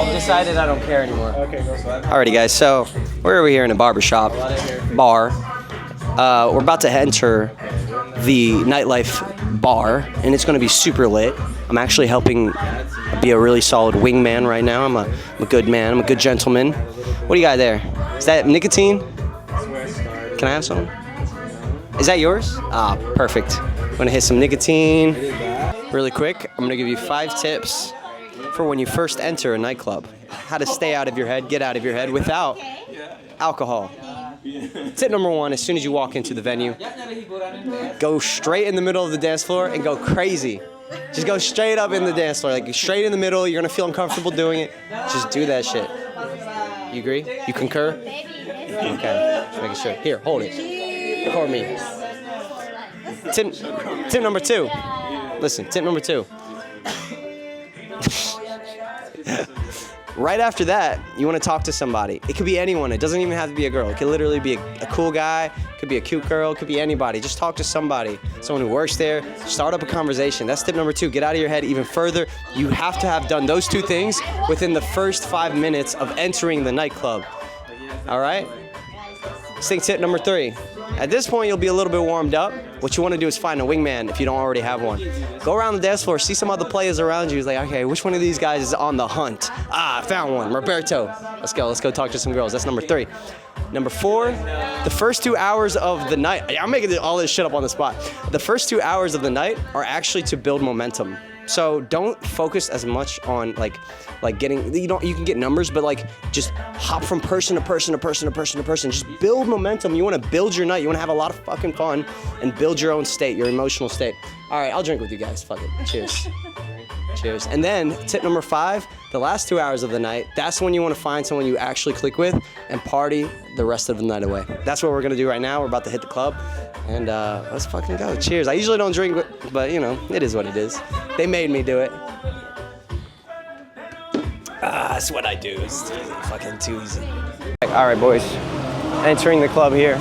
I've decided I don't care anymore. Okay, go. Alrighty, guys. So we're over here in a barbershop bar. We're about to enter the nightlife bar, and it's going to be super lit. I'm actually helping be a really solid wingman right now. I'm a good man. I'm a good gentleman. What do you got there? Is that nicotine? Can I have some? Is that yours? Ah, perfect. I'm going to hit some nicotine. Really quick, I'm going to give you 5 tips for when you first enter a nightclub. How to stay out of your head, get out of your head without alcohol. Tip number 1, as soon as you walk into the venue, go straight in the middle of the dance floor and go crazy. Just go straight up in the dance floor, like straight in the middle. You're gonna feel uncomfortable doing it. Just do that shit. You agree? You concur? Okay, just making sure. Here, hold it. Record me. Tip number 2. Listen, tip number 2. Right after that, you want to talk to somebody. It could be anyone. It doesn't even have to be a girl. It could literally be a cool guy. It could be a cute girl. It could be anybody. Just talk to somebody, someone who works there. Start up a conversation. That's tip number 2. Get out of your head even further. You have to have done those 2 things within the first 5 minutes of entering the nightclub. All right? Let's take tip number 3. At this point, you'll be a little bit warmed up. What you want to do is find a wingman if you don't already have one. Go around the dance floor, see some other players around you. It's like, okay, which one of these guys is on the hunt? Ah, I found one, Roberto. Let's go talk to some girls. That's number 3. Number 4, the first 2 hours of the night, I'm making all this shit up on the spot. The first 2 hours of the night are actually to build momentum. So don't focus as much on like getting, you can get numbers, but like just hop from person to person to person to person to person. Just build momentum. You want to build your night. You want to have a lot of fucking fun and build your own state, your emotional state. All right, I'll drink with you guys. Fuck it. Cheers. Cheers. And then tip number 5, the last 2 hours of the night, that's when you want to find someone you actually click with and party the rest of the night away. That's what we're going to do right now. We're about to hit the club. And let's fucking go. Cheers. I usually don't drink, but you know, it is what it is. They made me do it. That's what I do. It's fucking too easy. All right, boys. Entering the club here.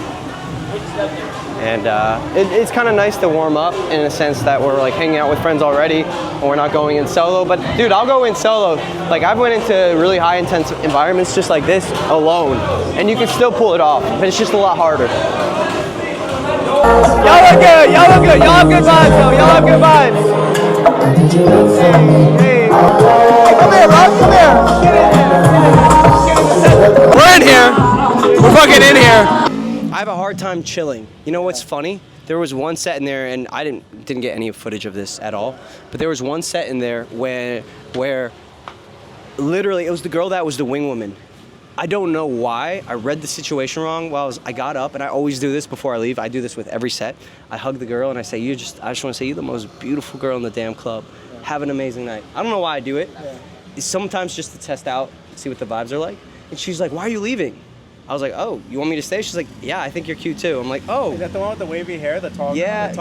And it's kind of nice to warm up in a sense that we're like hanging out with friends already and we're not going in solo. But dude, I'll go in solo. Like I've went into really high intense environments just like this alone. And you can still pull it off, but it's just a lot harder. Y'all look good, y'all look good, y'all have good vibes though, y'all have good vibes. Hey, come here, bro, come here. We're in here, we're fucking in here. I have a hard time chilling. You know what's funny? There was one set in there, and I didn't get any footage of this at all, but there was one set in there where literally it was the girl that was the wing woman. I don't know why. I read the situation wrong. I got up, and I always do this before I leave. I do this with every set. I hug the girl, and I say, I just want to say you're the most beautiful girl in the damn club. Yeah. Have an amazing night. I don't know why I do it. Yeah. It's sometimes just to test out, see what the vibes are like. And she's like, why are you leaving? I was like, oh, you want me to stay? She's like, yeah, I think you're cute too. I'm like, oh. Is that the one with the wavy hair, the tall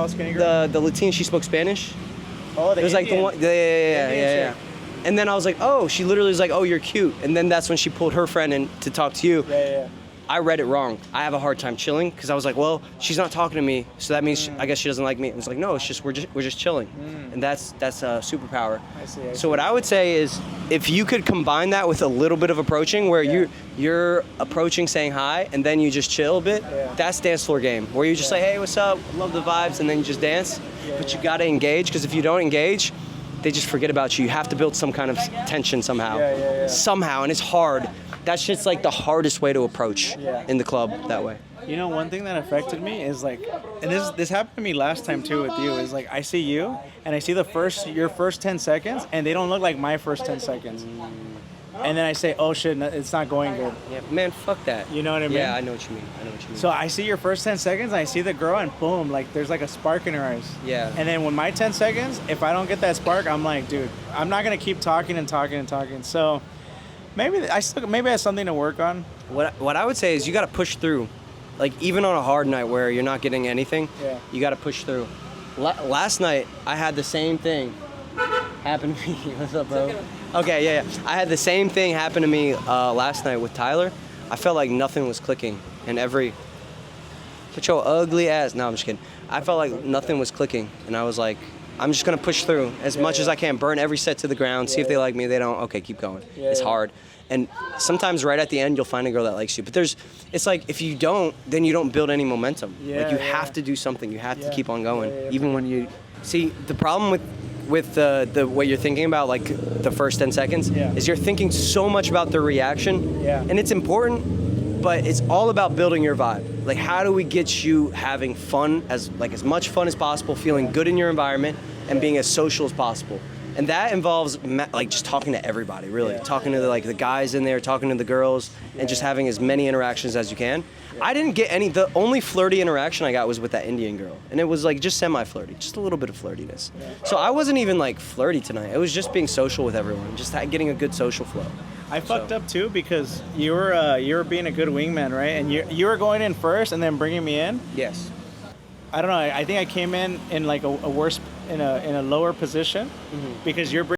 skinny girl? The Latina, she spoke Spanish. Oh, it was like the one, yeah. And then I was like, oh, she literally was like, oh, you're cute. And then that's when she pulled her friend in to talk to you. Yeah. I read it wrong. I have a hard time chilling because I was like, well, she's not talking to me, so that means I guess she doesn't like me. It was like, no, it's just we're just chilling, and that's a superpower. I see. So what I would say is, if you could combine that with a little bit of approaching, where you're approaching, saying hi, and then you just chill a bit. Yeah. That's dance floor game, where you just say, hey, what's up? Love the vibes, and then you just dance. Yeah. But you gotta engage, because if you don't engage, they just forget about you. You have to build some kind of tension somehow. Yeah. Somehow, and it's hard. That shit's like the hardest way to approach in the club that way. You know, one thing that affected me is like, and this happened to me last time too with you, is like I see you and I see your first 10 seconds and they don't look like my first 10 seconds. And then I say, oh shit, it's not going good. Yeah, man, fuck that. You know what I mean? Yeah, I know what you mean. So I see your first 10 seconds and I see the girl and boom, like there's like a spark in her eyes. Yeah. And then when my 10 seconds, if I don't get that spark, I'm like, dude, I'm not gonna keep talking and talking and talking. So maybe I have something to work on. What I would say is you gotta push through. Like even on a hard night where you're not getting anything, you gotta push through. Last night I had the same thing happen to me. What's up, bro? Okay, yeah. I had the same thing happen to me last night with Tyler. I felt like nothing was clicking, and put your ugly ass. No, I'm just kidding. I felt like nothing was clicking, and I was like, I'm just gonna push through as much as I can, burn every set to the ground, see if they like me. They don't, okay, keep going. It's hard. And sometimes right at the end, you'll find a girl that likes you. But it's like, if you don't, then you don't build any momentum. Like, you have to do something. You have to keep on going. Even when you, see, the problem with the what you're thinking about, like the first 10 seconds, is you're thinking so much about the reaction. And it's important, but it's all about building your vibe. Like, how do we get you having fun, as much fun as possible, feeling good in your environment, and being as social as possible. And that involves like just talking to everybody, really. Talking to the guys in there, talking to the girls, and just having as many interactions as you can. I didn't get any, the only flirty interaction I got was with that Indian girl. And it was like just semi-flirty, just a little bit of flirtiness. So I wasn't even like flirty tonight. It was just being social with everyone, just getting a good social flow. I fucked up too because you were being a good wingman, right? And you were going in first and then bringing me in. Yes. I don't know. I think I came in like a worse, in a lower position because you're